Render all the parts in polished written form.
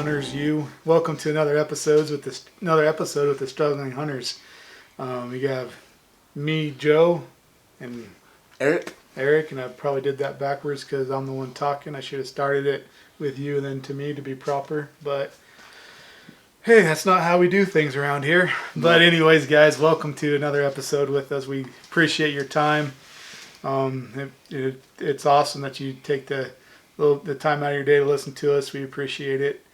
hunters, you. Welcome to another episode with the Struggling Hunters. We have me, Joe, and Eric, and I probably did that backwards because I'm the one talking. I should have started it with you and then to me to be proper, but hey, that's not how we do things around here. But anyways, guys, welcome to another episode with us. We appreciate your time. It's awesome that you take the time out of your day to listen to us. We appreciate it,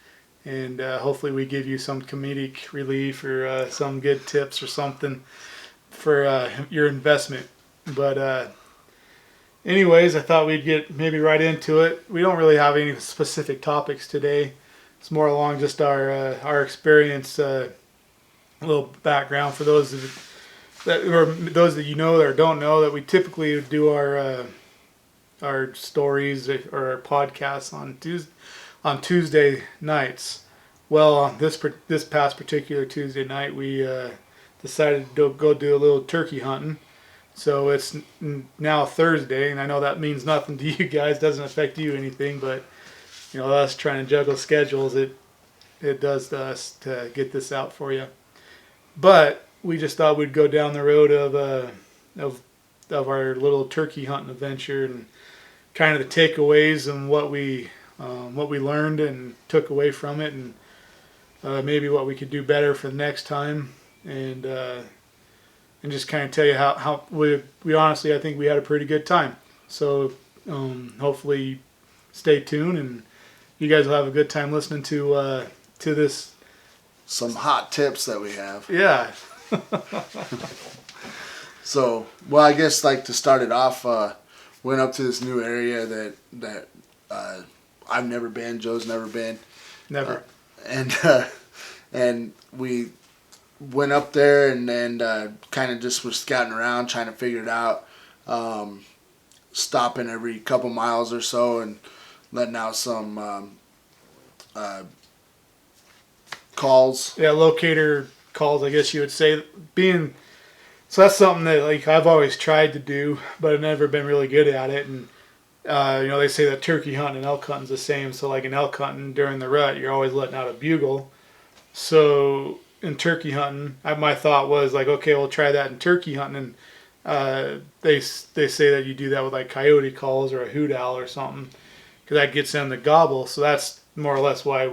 and hopefully we give you some comedic relief or some good tips or something for your investment. But anyways, I thought we'd get maybe right into it. We don't really have any specific topics today. It's more along just our experience, a little background for those that you know or don't know that we typically do our stories or our podcasts on Tuesday nights. Well, on this past particular Tuesday night, we decided to go do a little turkey hunting. So it's now Thursday, and I know that means nothing to you guys, doesn't affect you anything, but you know, us trying to juggle schedules, it does to us to get this out for you. But we just thought we'd go down the road of our little turkey hunting adventure and kind of the takeaways and what we learned and took away from it, and maybe what we could do better for the next time, and just kind of tell you how we honestly, I think we had a pretty good time. So hopefully stay tuned and you guys will have a good time listening to this. Some hot tips that we have. Yeah. So, well, I guess like to start it off, went up to this new area that I've never been. Joe's never been. Never. And we went up there and kind of just was scouting around, trying to figure it out. Stopping every couple miles or so and letting out some calls. Yeah, locator calls, I guess you would say. So that's something that like I've always tried to do, but I've never been really good at it. And they say that turkey hunting and elk hunting is the same. So like in elk hunting during the rut, you're always letting out a bugle. So in turkey hunting, my thought was like, okay, we'll try that in turkey hunting. And they say that you do that with like coyote calls or a hoot owl or something, because that gets them to gobble. So that's more or less why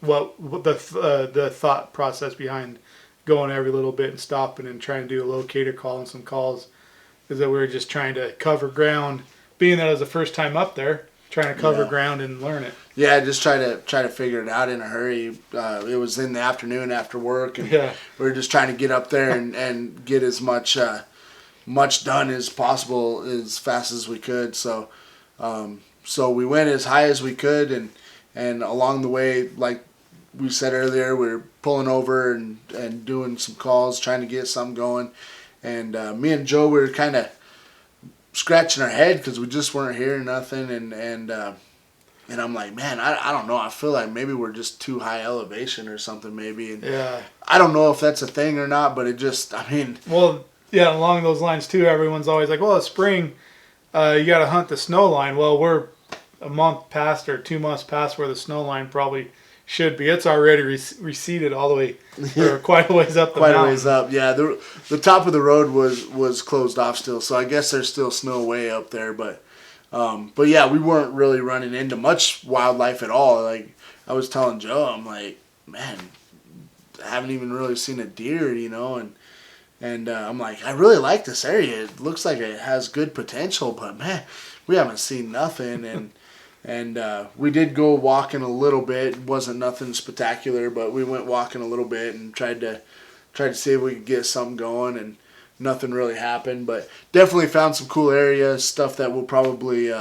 the thought process behind going every little bit and stopping and trying to do a locator call and some calls is that we're just trying to cover ground, being that it was the first time up there, trying to cover ground and learn it. Yeah, just try to figure it out in a hurry. It was in the afternoon after work, and we were just trying to get up there and get as much done as possible as fast as we could. So we went as high as we could, and along the way, like we said earlier, we were pulling over and doing some calls, trying to get something going. And me and Joe were kind of scratching our head because we just weren't hearing nothing. And I'm like, man, I don't know. I feel like maybe we're just too high elevation or something maybe. And I don't know if that's a thing or not, but it just, I mean. Well, yeah, along those lines too, everyone's always like, well, it's spring. You got to hunt the snow line. Well, we're a month past or 2 months past where the snow line probably should be. It's already receded all the way, or quite a ways up the mountain. Quite a ways up, yeah. The top of the road was closed off still, so I guess there's still snow way up there. But yeah, we weren't really running into much wildlife at all. Like I was telling Joe, I'm like, man, I haven't even really seen a deer, and I'm like, I really like this area. It looks like it has good potential, but man, we haven't seen nothing. And we did go walking a little bit. It wasn't nothing spectacular, but we went walking a little bit and tried to see if we could get something going, and nothing really happened. But definitely found some cool areas, stuff that we'll probably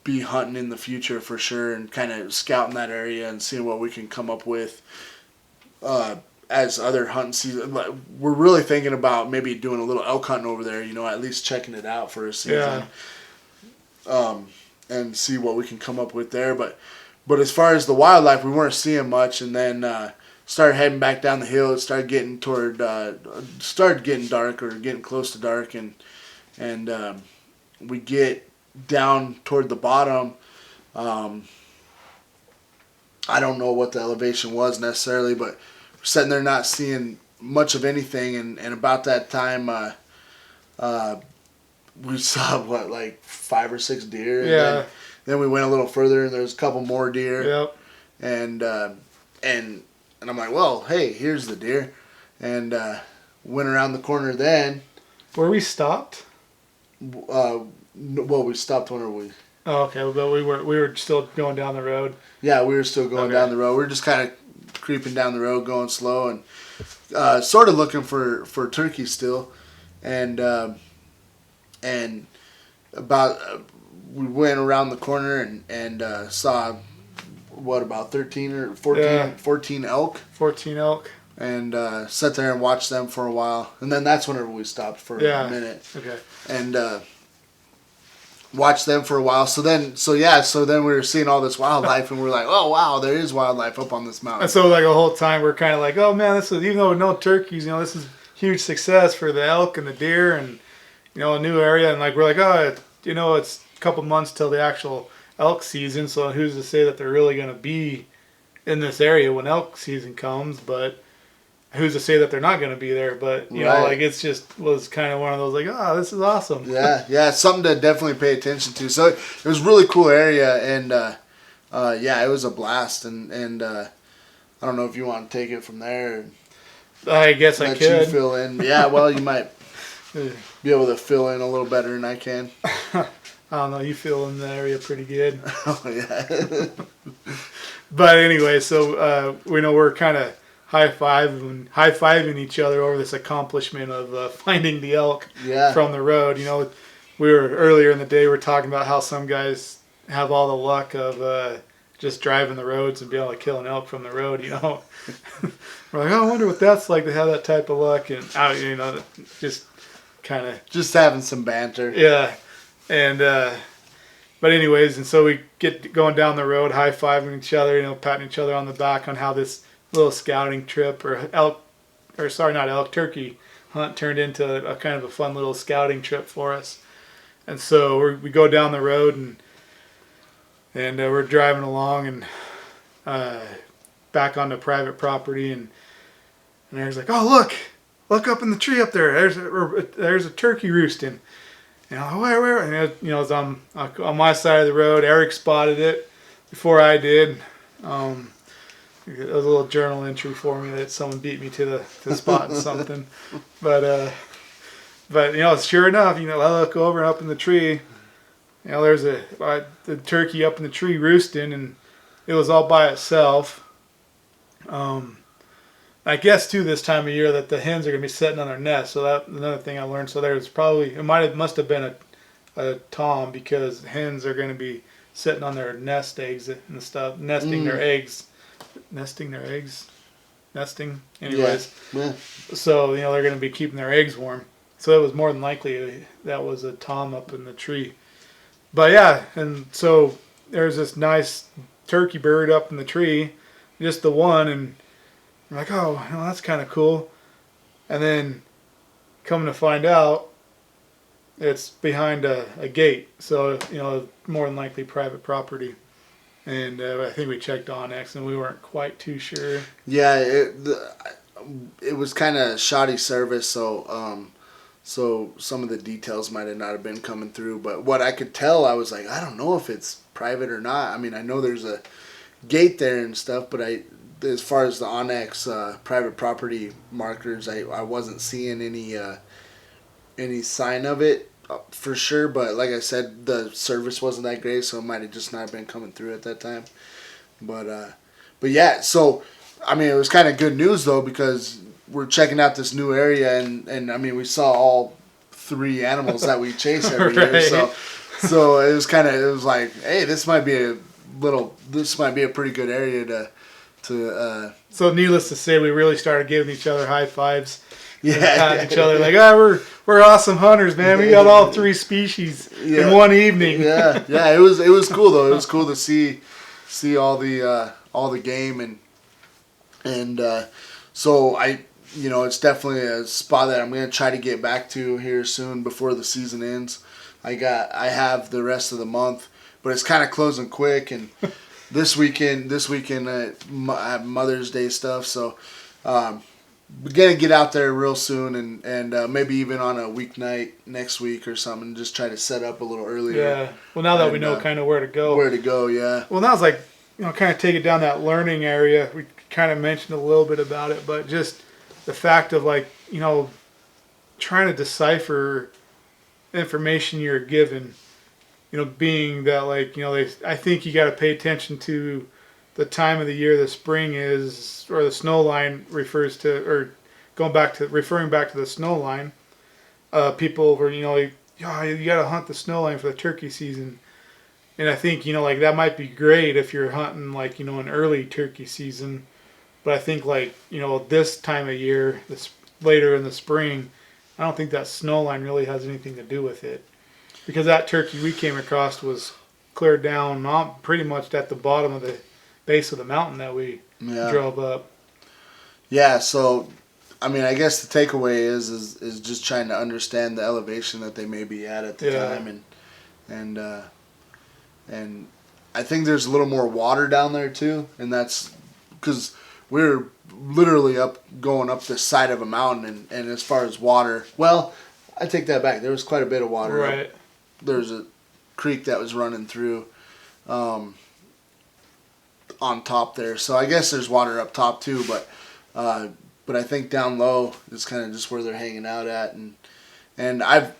be hunting in the future for sure, and kind of scouting that area and seeing what we can come up with as other hunting season. We're really thinking about maybe doing a little elk hunting over there, at least checking it out for a season. Yeah. And see what we can come up with there. But as far as the wildlife, we weren't seeing much, and then started heading back down the hill. It started getting dark or getting close to dark, and we get down toward the bottom. I I don't know what the elevation was necessarily, but we're sitting there not seeing much of anything, and about that time we saw like 5 or 6 deer. Yeah. And then we went a little further, and there's a couple more deer. Yep. And I'm like, well, hey, here's the deer, and went around the corner. Then Were we stopped? well, we stopped whenever we. Oh, okay, but we were still going down the road. Yeah, we were still going Okay. down the road. We were just kind of creeping down the road, going slow, and sort of looking for turkeys still, and about we went around the corner and saw about 13 or 14, Yeah. 14 elk, 14 elk. and sat there and watched them for a while, and then that's whenever we stopped for Yeah. a minute, Okay. and watched them for a while. So then we were seeing all this wildlife, and we're like, oh wow, there is wildlife up on this mountain. And so like the whole time we're kind of like, oh man, this is, even though no turkeys, this is huge success for the elk and the deer, and a new area, and like we're like, oh, it's a couple months till the actual elk season, so who's to say that they're really going to be in this area when elk season comes? But who's to say that they're not going to be there? But you know, like it's just was kind of one of those like, oh, this is awesome. Yeah, something to definitely pay attention to. So it was a really cool area, and it was a blast. And I don't know if you want to take it from there. I guess I let could you fill in. Yeah, well, you might be able to fill in a little better than I can. I don't know. You fill in the area pretty good. Oh yeah. But anyway, so we know we're kind of high-fiving each other over this accomplishment of finding the elk from the road. We were earlier in the day, we were talking about how some guys have all the luck of just driving the roads and be able to kill an elk from the road. We're like, oh, I wonder what that's like to have that type of luck, and just kind of just having some banter. Yeah, and but anyways, and so we get going down the road, high-fiving each other, patting each other on the back on how this little scouting trip turkey hunt turned into a kind of a fun little scouting trip for us. And so we go down the road and we're driving along and back onto private property, and Eric's like, oh, look up in the tree up there. There's a turkey roosting. Where? And it's on my side of the road. Eric spotted it before I did. It was a little journal entry for me that someone beat me to the spot and something. But sure enough, I look over and up in the tree. There's the turkey up in the tree roosting, and it was all by itself. I guess too this time of year that the hens are gonna be sitting on their nest. So that's another thing I learned. So must have been a tom, because hens are gonna be sitting on their nest eggs and stuff, nesting their eggs. Anyways. Yeah. So they're gonna be keeping their eggs warm. So it was more than likely that was a tom up in the tree. But yeah, and so there's this nice turkey bird up in the tree, just the one, and I'm like, oh, that's kind of cool. And then coming to find out, it's behind a gate, so more than likely private property. And I think we checked Onyx, and we weren't quite too sure. Yeah, it was kind of shoddy service, so some of the details might have not have been coming through. But what I could tell, I was like, I don't know if it's private or not. I mean, I know there's a gate there and stuff, but as far as the Onyx private property markers, I wasn't seeing any sign of it for sure. But like I said, the service wasn't that great, so it might have just not been coming through at that time. But yeah, so I mean, it was kind of good news though, because we're checking out this new area, and I mean, we saw all 3 animals that we chase every year. So it was like, hey, this might be a pretty good area to. So needless to say, we really started giving each other high fives. Yeah, each other like, we're awesome hunters, man. We got all 3 species in one evening. Yeah. It was cool though. It was cool to see all the game, and so it's definitely a spot that I'm gonna try to get back to here soon before the season ends. I have the rest of the month, but it's kind of closing quick, and this weekend at Mother's Day stuff. So we're gonna get out there real soon, and maybe even on a weeknight next week or something. Just try to set up a little earlier. Yeah. Well, now that we know kind of where to go. Where to go, yeah. Well, now it's like, kind of take it down that learning area. We kind of mentioned a little bit about it, but just the fact of like, trying to decipher information you're given, being that like, I think you got to pay attention to the time of the year the spring is, or the snow line refers to, or referring back to the snow line. People were, like, you got to hunt the snow line for the turkey season. And I think, like that might be great if you're hunting like, an early turkey season. But I think like, this time of year, later in the spring, I don't think that snow line really has anything to do with it. Because that turkey we came across was cleared down pretty much at the bottom of the base of the mountain that we drove up. Yeah, so I mean, I guess the takeaway is just trying to understand the elevation that they may be at the time, and I think there's a little more water down there too, and that's because we're literally going up the side of a mountain, and as far as water, well, I take that back. There was quite a bit of water. Right. There's a creek that was running through on top there, so I guess there's water up top too, but I think down low is kind of just where they're hanging out at, and I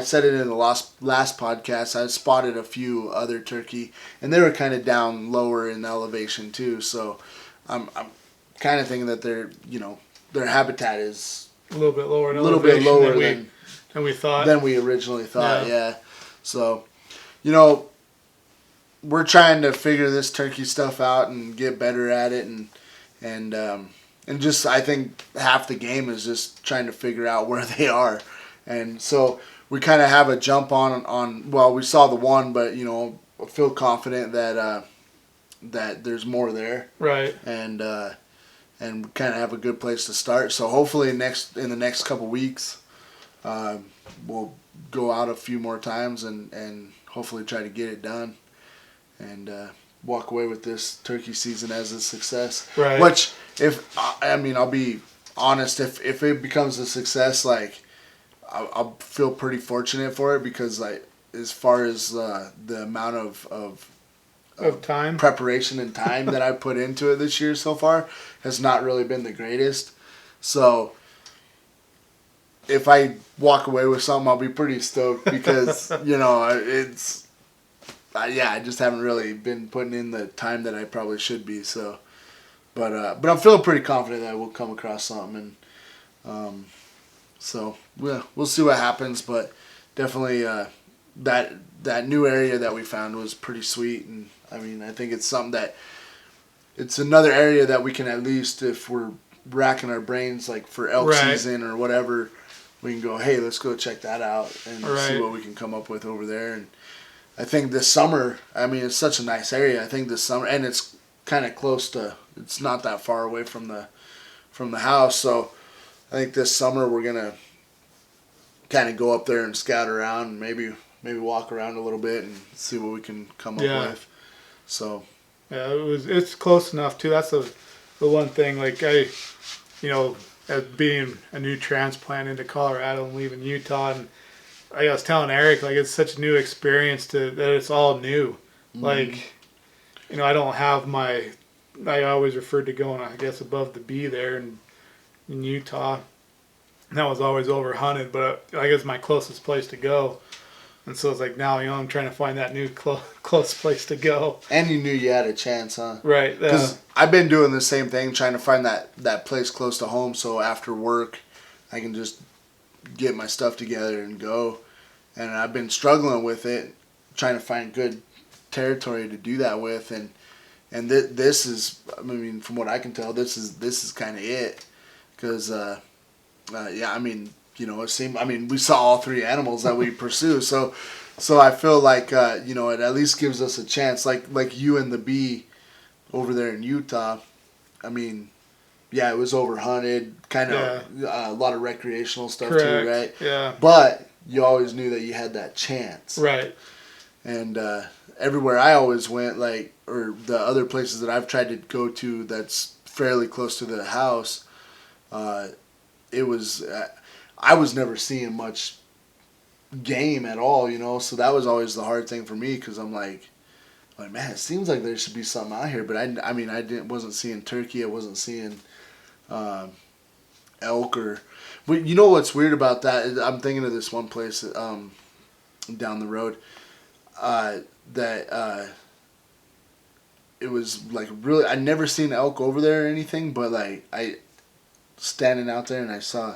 said it in the last podcast, I spotted a few other turkey, and they were kind of down lower in elevation too, so I'm kind of thinking that their habitat is a little bit lower than we thought. Than we originally thought, yeah. So, we're trying to figure this turkey stuff out and get better at it, and just I think half the game is just trying to figure out where they are, and so we kind of have a jump on. Well, we saw the one, but feel confident that there's more there, right? And kind of have a good place to start. So hopefully in the next couple weeks, we'll go out a few more times and hopefully try to get it done, and walk away with this turkey season as a success. Right. Which, I'll be honest, if it becomes a success, like I'll feel pretty fortunate for it, because like as far as the amount of time, preparation and time that I put into it this year so far has not really been the greatest. So if I walk away with something, I'll be pretty stoked, because I just haven't really been putting in the time that I probably should be. So, but I'm feeling pretty confident that we'll come across something, and so we'll see what happens. But definitely that new area that we found was pretty sweet, and I mean, I think it's something that it's another area that we can, at least if we're racking our brains like for elk season or whatever, we can go, hey, let's go check that out and see what we can come up with over there. And I think this summer, I mean, it's such a nice area. I think this summer, and it's kind of close to, it's not that far away from the house. So I think this summer we're gonna kind of go up there and scout around, and maybe walk around a little bit and see what we can come up with. So yeah, it's close enough too. That's the one thing. Like as being a new transplant into Colorado and leaving Utah, and I was telling Eric, like, it's such a new experience that it's all new. Mm-hmm. Like, I don't have I always referred to going, I guess, above the B there in Utah. And that was always over hunted, but I guess my closest place to go. And so it's like now, I'm trying to find that new close place to go. And you knew you had a chance, huh? Right. Because I've been doing the same thing, trying to find that place close to home, so after work I can just get my stuff together and go. And I've been struggling with it, trying to find good territory to do that with. And this is, I mean, from what I can tell, this is kind of it. Because, I mean, it seemed, I mean, we saw all three animals that we pursue. So I feel like, it at least gives us a chance. Like you and the bee over there in Utah. I mean, yeah, it was overhunted, kind of a lot of recreational stuff too, right? Yeah. But you always knew that you had that chance. Right. And everywhere I always went, like, or the other places that I've tried to go to that's fairly close to the house, it was I was never seeing much game at all, you know. So that was always the hard thing for me because I'm like, man, it seems like there should be something out here, but I mean, wasn't seeing turkey, I wasn't seeing elk or. But you know what's weird about that? I'm thinking of this one place down the road that it was like really. I never seen elk over there or anything, but like I standing out there and I saw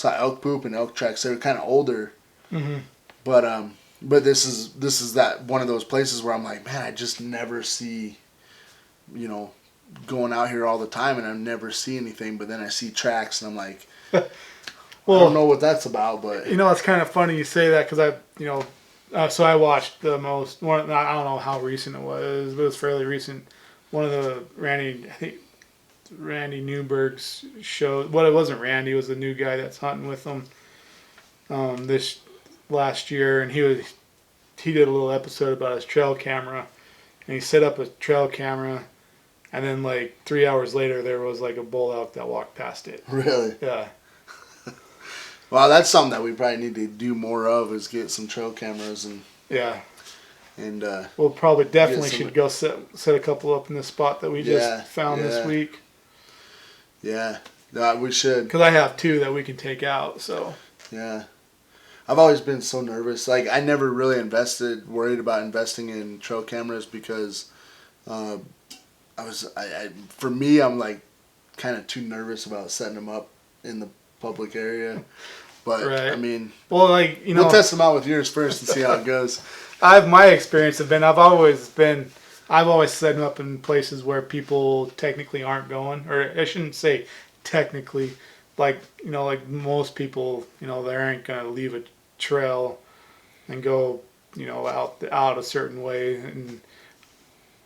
elk poop and elk tracks. They were kind of older, Mm-hmm. but this is that one of those places where I'm like, man, I just never see, you know, going out here all the time and I never see anything. But then I see tracks and I'm like, well, I don't know what that's about. But you know, it's kind of funny you say that because so I watched the most one. I don't know how recent it was, but it was fairly recent. One of the Randy Newberg's show. Well, it wasn't Randy. It was the new guy that's hunting with him. This last year, and he did a little episode about his trail camera, and he set up a trail camera, and then like 3 hours later, there was like a bull elk that walked past it. Really? Yeah. Well, that's something that we probably need to do more of is get some trail cameras and Yeah. And we'll probably definitely should go set a couple up in the spot that we just found this week. Yeah, no, we should. Because I have two that we can take out. So yeah, I've always been so nervous. Like I never really worried about investing in trail cameras because for me, I'm like kind of too nervous about setting them up in the public area. But right. I mean, well, like we'll test them out with yours first and see how it goes. My experience have been I've always set them up in places where people technically aren't going, or I shouldn't say technically, like most people, they aren't gonna leave a trail and go, out a certain way, and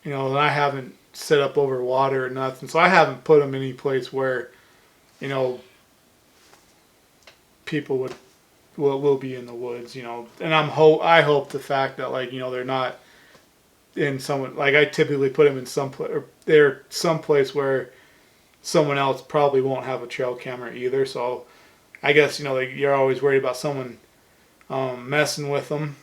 and I haven't set up over water or nothing, so I haven't put them any place where, people will be in the woods, and I hope the fact that they're not in someone, like I typically put them in they're someplace where someone else probably won't have a trail camera either. So I guess you're always worried about someone messing with them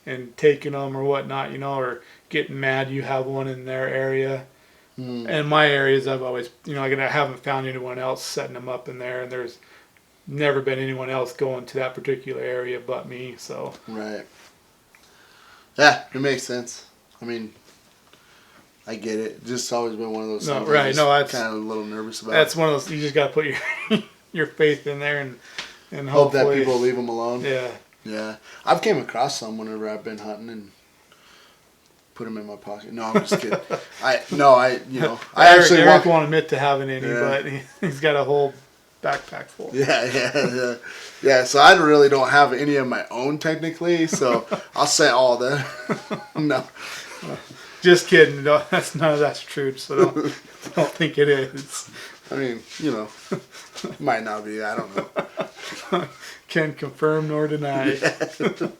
and taking them or whatnot, or getting mad you have one in their area. And my areas, I've always I haven't found anyone else setting them up in there, and there's never been anyone else going to that particular area but me. So right. Yeah, it makes sense. I mean, I get it. Just always been one of those things. Right. No, that's kind of a little nervous about. That's one of those. You just got to put your faith in there and hope that people leave them alone. Yeah. Yeah. I've came across some whenever I've been hunting and put them in my pocket. No, I'm just kidding. Eric won't admit to having any, but he's got a whole backpack full. Yeah. So I really don't have any of my own technically. So I'll say all that. No. Just kidding. No, none of that's true. So don't think it is. I mean, might not be. I don't know. Can confirm nor deny. Yeah.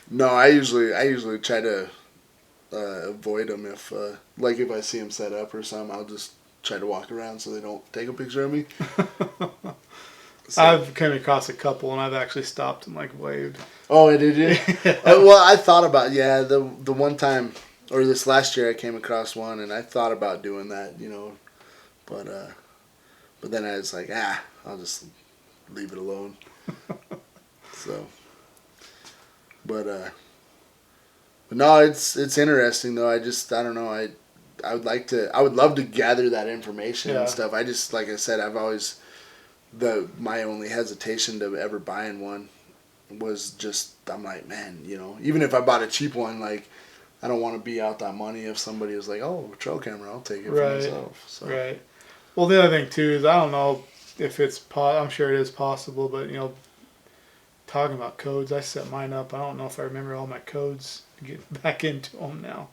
No, I usually try to avoid them if I see them set up or something. I'll just try to walk around so they don't take a picture of me. So. I've come across a couple and I've actually stopped and waved. Oh, did you? Well, I thought about the one time or this last year I came across one and I thought about doing that, but then I was like, I'll just leave it alone. So, but no, it's interesting though. I don't know. I would love to gather that information and stuff. I just, like I said, I've always my only hesitation to ever buying one was just, I'm like, man, even if I bought a cheap one, I don't want to be out that money if somebody was like, oh, trail camera, I'll take it for myself. So. Right. Well, the other thing too is I don't know if it's I'm sure it is possible, but talking about codes, I set mine up. I don't know if I remember all my codes to get back into them now.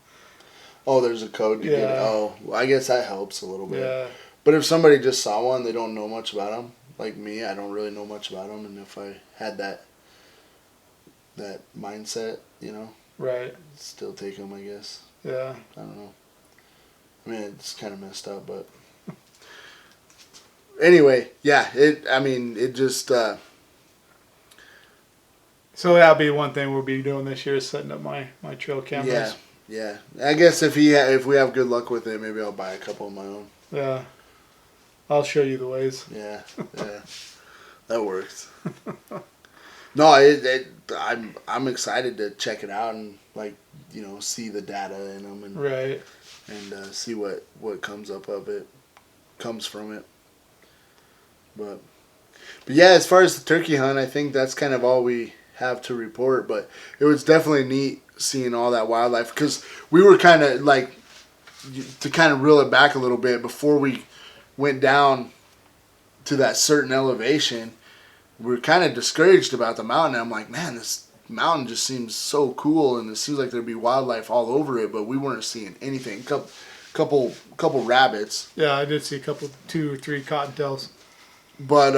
Oh, there's a code to get it. Oh, well, I guess that helps a little bit. Yeah. But if somebody just saw one, they don't know much about them. Like me, I don't really know much about them, and if I had that mindset, Right. still take them, I guess. Yeah. I don't know. I mean, it's kind of messed up, but anyway, yeah. It just. So that'll be one thing we'll be doing this year is setting up my trail cameras. Yeah. I guess if we have good luck with it, maybe I'll buy a couple of my own. Yeah. I'll show you the ways. Yeah. That works. No, I'm excited to check it out and see the data in them and Right. and see what comes from it. But yeah, as far as the turkey hunt, I think that's kind of all we have to report. But it was definitely neat seeing all that wildlife because we were kind of to kind of reel it back a little bit before we went down to that certain elevation. We were kind of discouraged about the mountain. I'm like, man, this mountain just seems so cool, and it seems like there'd be wildlife all over it, but we weren't seeing anything. Couple rabbits. Yeah, I did see a couple, 2 or 3 cottontails. But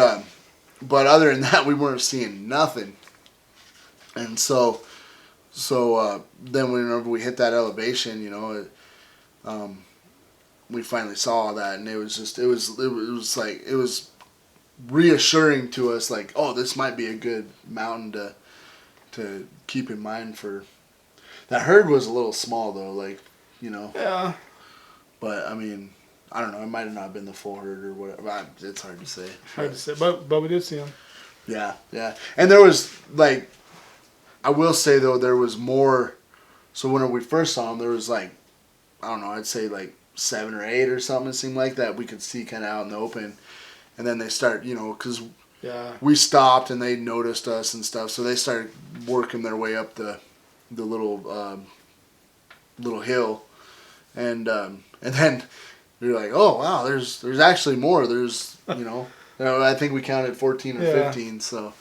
other than that, we weren't seeing nothing. And so then whenever we hit that elevation, we finally saw that, and it was reassuring to us, like, oh, this might be a good mountain to keep in mind for. That herd was a little small though, Yeah. But I mean, I don't know. It might have not been the full herd or whatever. It's hard to say. Hard to say, but we did see them. Yeah. And there was I will say though, there was more. So when we first saw them, there was I don't know. I'd say 7 or 8 or something. It seemed like that we could see kind of out in the open, and then they start, because we stopped and they noticed us and stuff. So they started working their way up the little hill, and then we were like, oh wow, there's actually more. There's I think we counted 14 or 15. So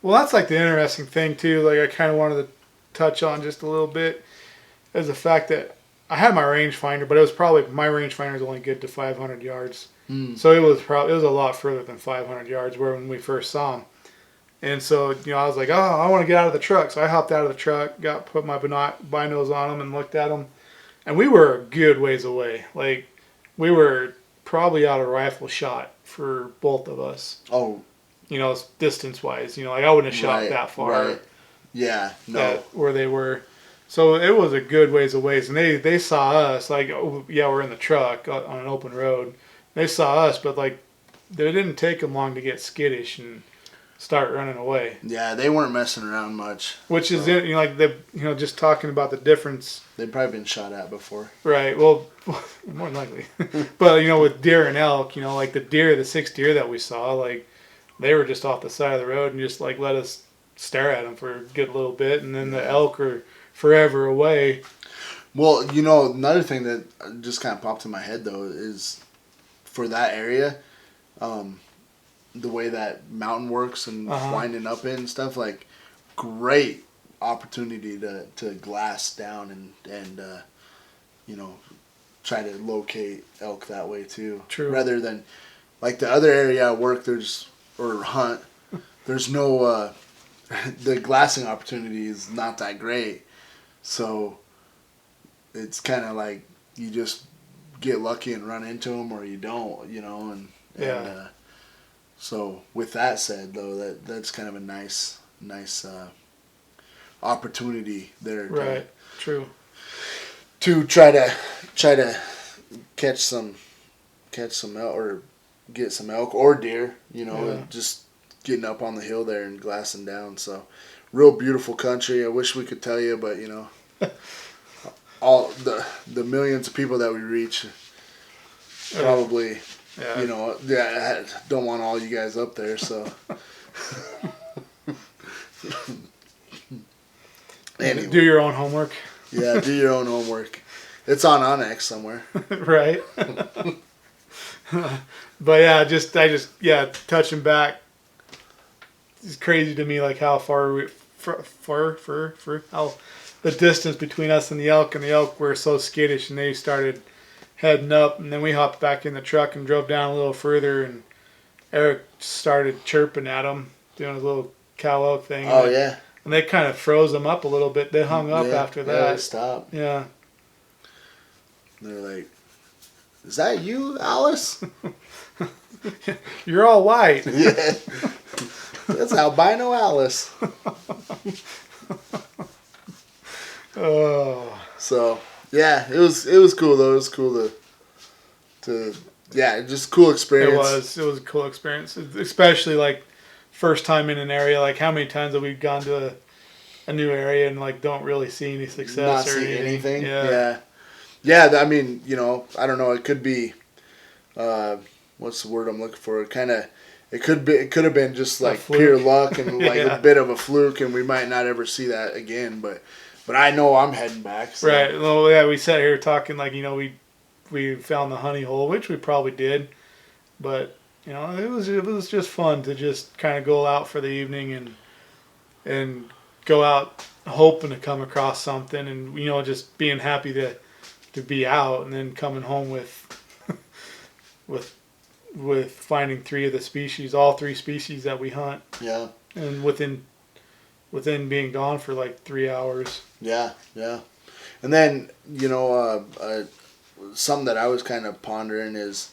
well, that's the interesting thing too. I kind of wanted to touch on just a little bit is the fact that I had my rangefinder, but it was probably my rangefinder is only good to 500 yards. So it was a lot further than 500 yards where when we first saw them. And so, I was like, oh, I want to get out of the truck. So I hopped out of the truck, put my binos on them and looked at them. And we were a good ways away. We were probably out of rifle shot for both of us. Oh. Distance-wise. I wouldn't have shot that far. Right. Yeah, no. Where they were. So it was a good ways away. And they saw us. We're in the truck on an open road. They saw us, but they didn't take them long to get skittish and start running away. Yeah, they weren't messing around much. Which is just talking about the difference. They've probably been shot at before. Right. Well, more than likely. But with deer and elk, the 6 deer that we saw, they were just off the side of the road and just let us stare at them for a good little bit, and then the elk are forever away. Well, another thing that just kind of popped in my head though is for that area, the way that mountain works and winding up it and stuff, great opportunity to glass down and try to locate elk that way too. True. Rather than the other area I work hunt, there's no the glassing opportunity is not that great, so it's kind of you just get lucky and run into them, or you don't, so with that said, though, that's kind of a nice opportunity there. Right. True. To try to catch some elk or get some elk or deer, just getting up on the hill there and glassing down. So, real beautiful country. I wish we could tell you, but all the millions of people that we reach, probably, I don't want all you guys up there. So, anyway. Do your own homework. Yeah, do your own homework. It's on Onyx somewhere. Right. But touching back, it's crazy to me how far how the distance between us and the elk were so skittish, and they started heading up, and then we hopped back in the truck and drove down a little further, and Eric started chirping at them, doing his little cow elk thing. Oh, yeah. and they kind of froze them up a little bit. They hung up after Yeah, that. they stopped. Yeah. They're like, "Is that you, Alice?" You're all white. Yeah. That's albino Alice. Oh. So yeah, it was cool though. It was cool to yeah, just cool experience. It was a cool experience, especially like first time in an area. Like how many times have we gone to a new area and like don't really see any success Not or see anything. Yeah. Yeah. I mean, I don't know. It could be, what's the word I'm looking for? It could have been just like pure luck and like a bit of a fluke, and we might not ever see that again. But I know I'm heading back. So. Right. Well, yeah, we sat here talking like we found the honey hole, which we probably did, but it was just fun to just kind of go out for the evening and go out hoping to come across something, and just being happy to be out, and then coming home with finding all three species that we hunt. Yeah. And within being gone for like 3 hours. Yeah. And then something that I was kind of pondering is,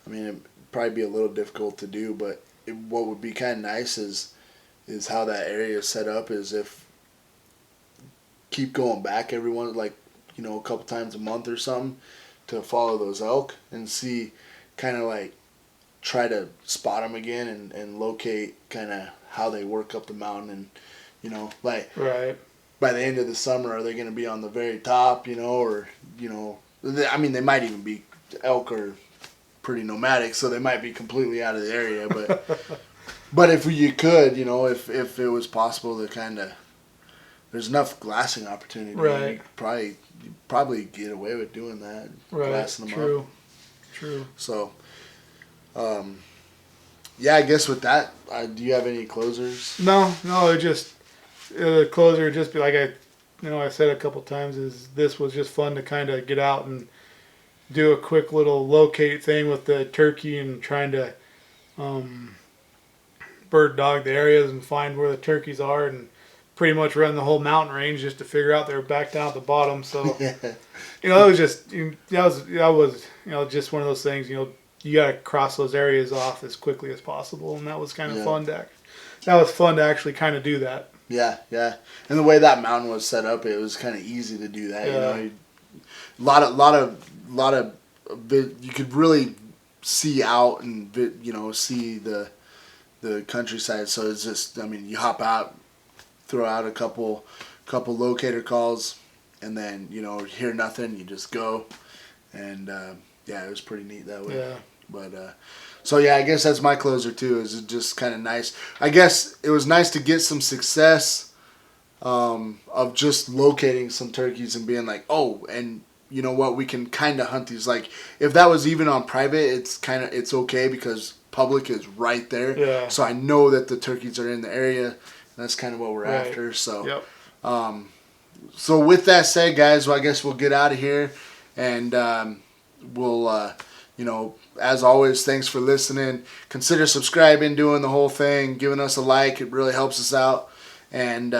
I mean, it'd probably be a little difficult to do, but what would be kind of nice is how that area is set up. Is if keep going back everyone like a couple times a month or something to follow those elk and see, kind of like try to spot them again and locate kind of how they work up the mountain, and like right. By the end of the summer, are they going to be on the very top, or I mean, they might even be, elk are pretty nomadic, so they might be completely out of the area, but if you could, if it was possible to kind of, there's enough glassing opportunity, right? You probably get away with doing that, right? Glassing them True. up. True. So, yeah, I guess with that, do you have any closers? No, it just the closer would just be like I said a couple times, is this was just fun to kind of get out and do a quick little locate thing with the turkey and trying to bird dog the areas and find where the turkeys are, and pretty much run the whole mountain range just to figure out they were back down at the bottom. So it was just that was just one of those things. You got to cross those areas off as quickly as possible, and that was kind of fun to actually kind of do that. Yeah. And the way that mountain was set up, it was kind of easy to do that. Yeah. A lot of you could really see out and see the countryside. So it's just, I mean, you hop out, throw out a couple locator calls, and then hear nothing, you just go, and it was pretty neat that way. Yeah. But so yeah, I guess that's my closer too. Is it just kind of nice? I guess it was nice to get some success of just locating some turkeys and being like, oh, and you know what, we can kind of hunt these. Like if that was even on private, it's okay because public is right there. Yeah. So I know that the turkeys are in the area. That's kind of what we're after. So. Yep. So with that said, guys, well, I guess we'll get out of here, and we'll, as always, thanks for listening. Consider subscribing, doing the whole thing, giving us a like. It really helps us out. And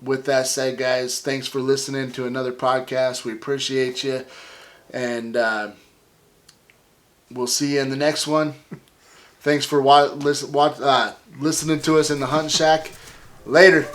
with that said, guys, thanks for listening to another podcast. We appreciate you, and we'll see you in the next one. Thanks for listening to us in the Hunt Shack. Later.